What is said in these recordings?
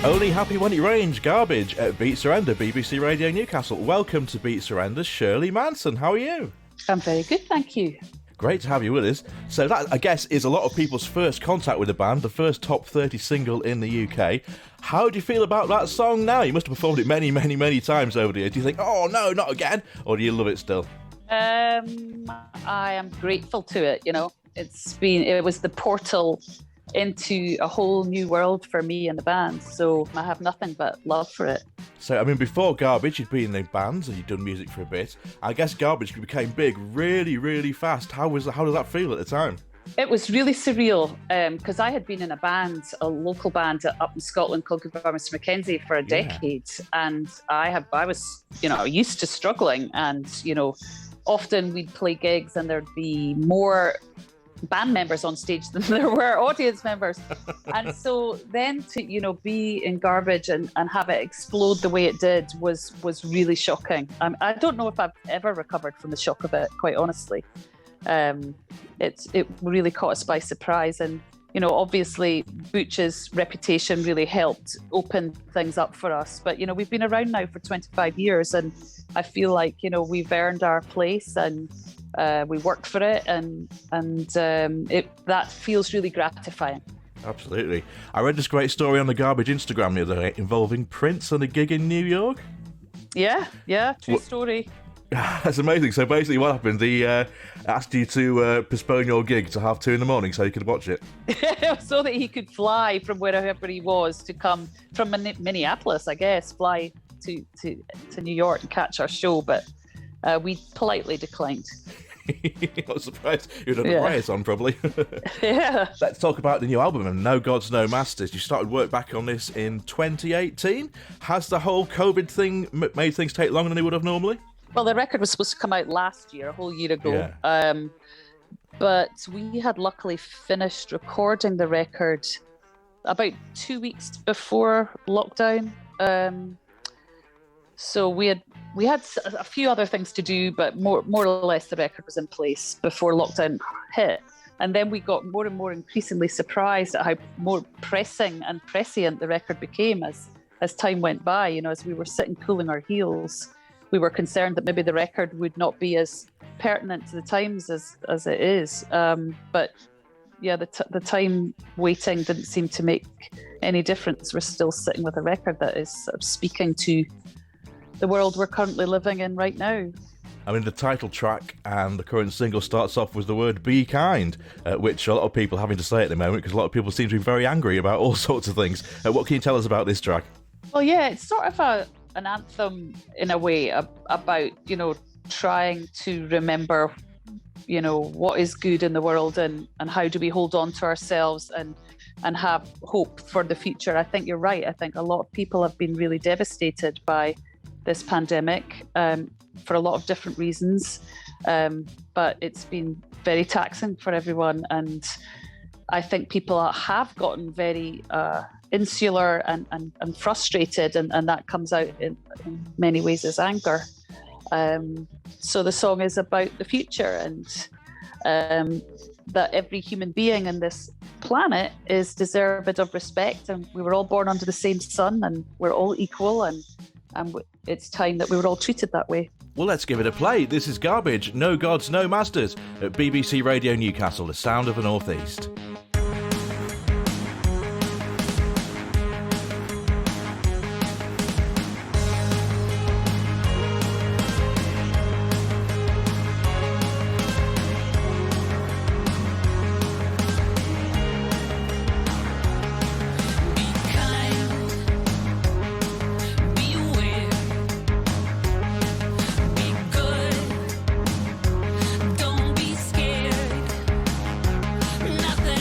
Only happy when it rains, Garbage at Beat Surrender, BBC Radio Newcastle. Welcome to Beat Surrender, Shirley Manson. How are you? I'm very good, thank you. Great to have you with us. So that, I guess, is a lot of people's first contact with the band, the first top 30 single in the UK. How do you feel about that song now? You must have performed it many, many, many times over the years. Do you think, oh no, not again? Or do you love it still? I am grateful to it, you know. It was the portal into a whole new world for me and the band, so I have nothing but love for it. So, I mean, before Garbage, you'd been in bands and you'd done music for a bit. I guess Garbage became big really, really fast. How did that feel at the time? It was really surreal because I had been in a local band up in Scotland called Goodbye Mr. Mackenzie for a decade, and I was, used to struggling, and often we'd play gigs and there'd be more band members on stage than there were audience members. And so then to be in Garbage and have it explode the way it did was really shocking. I don't know if I've ever recovered from the shock of it, quite honestly. It really caught us by surprise, and obviously Butch's reputation really helped open things up for us. But we've been around now for 25 years, and I feel like we've earned our place, and we worked for it, and that feels really gratifying. Absolutely. I read this great story on the Garbage Instagram the other day involving Prince and a gig in New York. Yeah, true story. That's amazing. So basically what happened, he asked you to postpone your gig to 2:30 a.m. so you could watch it. So that he could fly from wherever he was to come from Minneapolis, I guess, fly to New York and catch our show, but we politely declined. I was surprised you'd have a riot on, probably. Yeah. Let's talk about the new album, and No Gods, No Masters. You started work back on this in 2018. Has the whole COVID thing made things take longer than they would have normally? Well, the record was supposed to come out last year, a whole year ago. Yeah. But we had luckily finished recording the record about 2 weeks before lockdown. So we had a few other things to do, but more or less the record was in place before lockdown hit. And then we got more and more increasingly surprised at how more pressing and prescient the record became as time went by. As we were sitting cooling our heels, we were concerned that maybe the record would not be as pertinent to the times as it is. But yeah, the time waiting didn't seem to make any difference. We're still sitting with a record that is sort of speaking to the world we're currently living in right now. I mean, the title track and the current single starts off with the word "be kind," which a lot of people are having to say at the moment because a lot of people seem to be very angry about all sorts of things. What can you tell us about this track? Well, yeah, it's sort of an anthem in a way about, trying to remember, what is good in the world and how do we hold on to ourselves and have hope for the future. I think you're right. I think a lot of people have been really devastated by this pandemic for a lot of different reasons, but it's been very taxing for everyone, and I think people have gotten very insular and frustrated, and that comes out in many ways as anger. So the song is about the future, and that every human being on this planet is deserved of respect, and we were all born under the same sun, and we're all equal, and it's time that we were all treated that way. Well, let's give it a play. This is Garbage, No Gods, No Masters at BBC Radio Newcastle, the sound of the North East. Nothing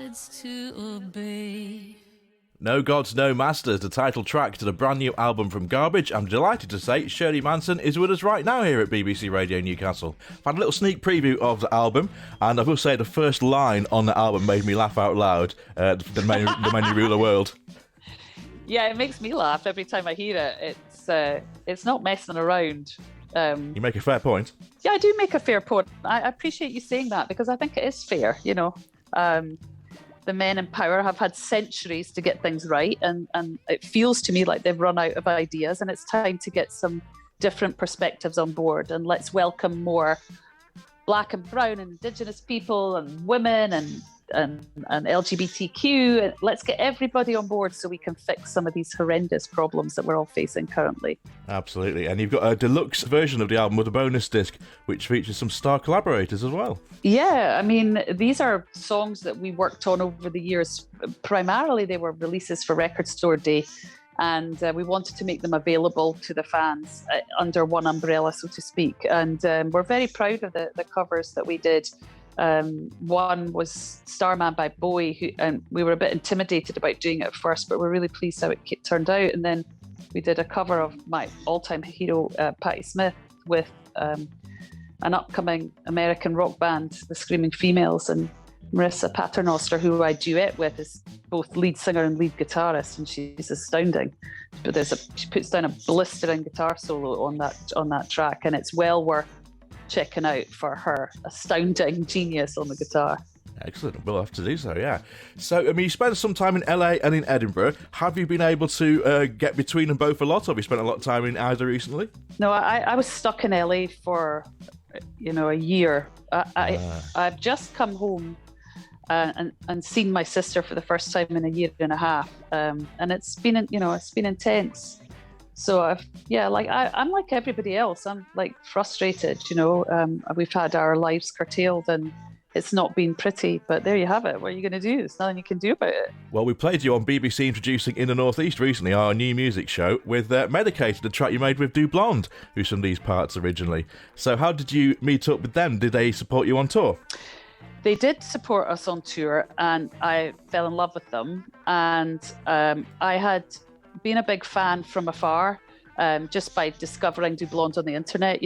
gods to obey. No Gods, No Masters, the title track to the brand new album from Garbage. I'm delighted to say Shirley Manson is with us right now here at BBC Radio Newcastle. I've had a little sneak preview of the album, and I will say the first line on the album made me laugh out loud. The many rule the world. Yeah, it makes me laugh every time I hear it. It's not messing around. You make a fair point. Yeah, I do make a fair point. I appreciate you saying that because I think it is fair, you know. The men in power have had centuries to get things right, and it feels to me like they've run out of ideas, and it's time to get some different perspectives on board, and let's welcome more Black and brown and Indigenous people and women and LGBTQ, and let's get everybody on board so we can fix some of these horrendous problems that we're all facing currently. Absolutely. And you've got a deluxe version of the album with a bonus disc which features some star collaborators as well. Yeah, I mean, these are songs that we worked on over the years. Primarily they were releases for Record Store Day, and we wanted to make them available to the fans under one umbrella, so to speak. And we're very proud of the covers that we did. One was Starman by Bowie, and we were a bit intimidated about doing it at first, but we're really pleased how it turned out. And then we did a cover of my all-time hero, Patti Smith, with an upcoming American rock band, the Screaming Females, and Marissa Paternoster, who I duet with, is both lead singer and lead guitarist, and she's astounding. But she puts down a blistering guitar solo on that track, and it's well worth checking out for her astounding genius on the guitar. Excellent. We'll have to do so, yeah. So, I mean, you spent some time in LA and in Edinburgh. Have you been able to get between them both a lot, or have you spent a lot of time in either recently? No, I was stuck in LA for, a year. I've just come home and seen my sister for the first time in a year and a half, and it's been intense. So I'm like everybody else. I'm like frustrated, we've had our lives curtailed and it's not been pretty, but there you have it. What are you going to do? There's nothing you can do about it. Well, we played you on BBC introducing In the Northeast recently, our new music show, with Medicated, the track you made with Du Blonde, who's from these parts originally. So how did you meet up with them? Did they support you on tour? They did support us on tour, and I fell in love with them. And I had been a big fan from afar, just by discovering Du Blonde on the internet,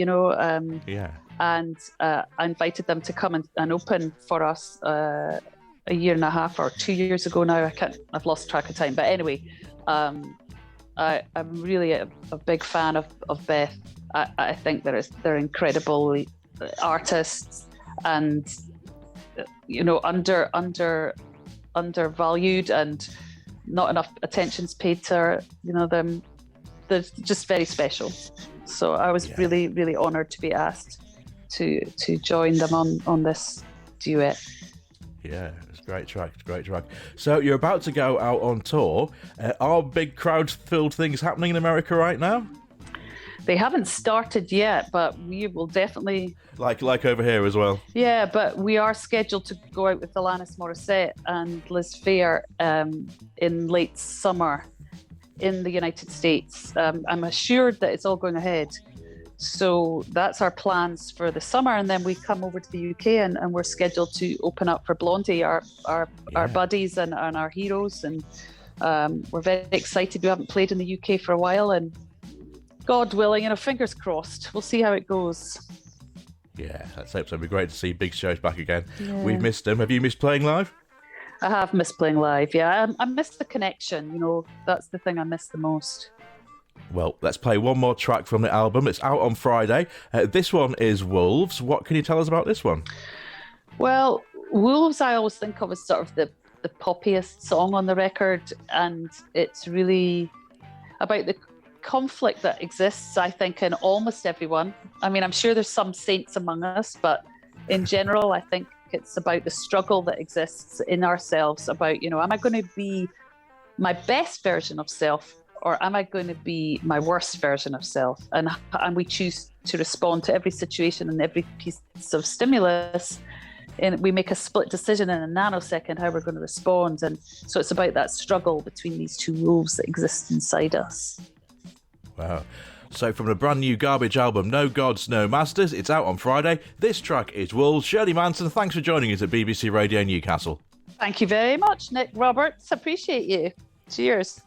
And I invited them to come and open for us a year and a half or 2 years ago now. I've lost track of time. But anyway, I'm really a big fan of Beth. I think they're incredible artists, and undervalued, and not enough attention's paid to them. They're just very special. So I was really, really honoured to be asked to join them on this duet. Yeah, it's a great track. So you're about to go out on tour. Are big crowd-filled things happening in America right now? They haven't started yet, but we will definitely... Like over here as well? Yeah, but we are scheduled to go out with Alanis Morissette and Liz Phair in late summer in the United States. I'm assured that it's all going ahead. So that's our plans for the summer, and then we come over to the UK and we're scheduled to open up for Blondie, our buddies and our heroes, and we're very excited. We haven't played in the UK for a while, and God willing, fingers crossed, we'll see how it goes. Yeah, let's hope so. It'd be great to see big shows back again. Yeah. We've missed them. Have you missed playing live? I have missed playing live, yeah. I missed the connection, that's the thing I miss the most. Well, let's play one more track from the album. It's out on Friday. This one is Wolves. What can you tell us about this one? Well, Wolves I always think of as sort of the poppiest song on the record, and it's really about the conflict that exists, I think, in almost everyone. I mean, I'm sure there's some saints among us, but in general, I think it's about the struggle that exists in ourselves about, am I going to be my best version of self, or am I going to be my worst version of self? And we choose to respond to every situation and every piece of stimulus, and we make a split decision in a nanosecond how we're going to respond. And so it's about that struggle between these two wolves that exist inside us. Wow. So from the brand new Garbage album, No Gods, No Masters, it's out on Friday. This track is Wolves. Shirley Manson, thanks for joining us at BBC Radio Newcastle. Thank you very much, Nick Roberts. Appreciate you. Cheers.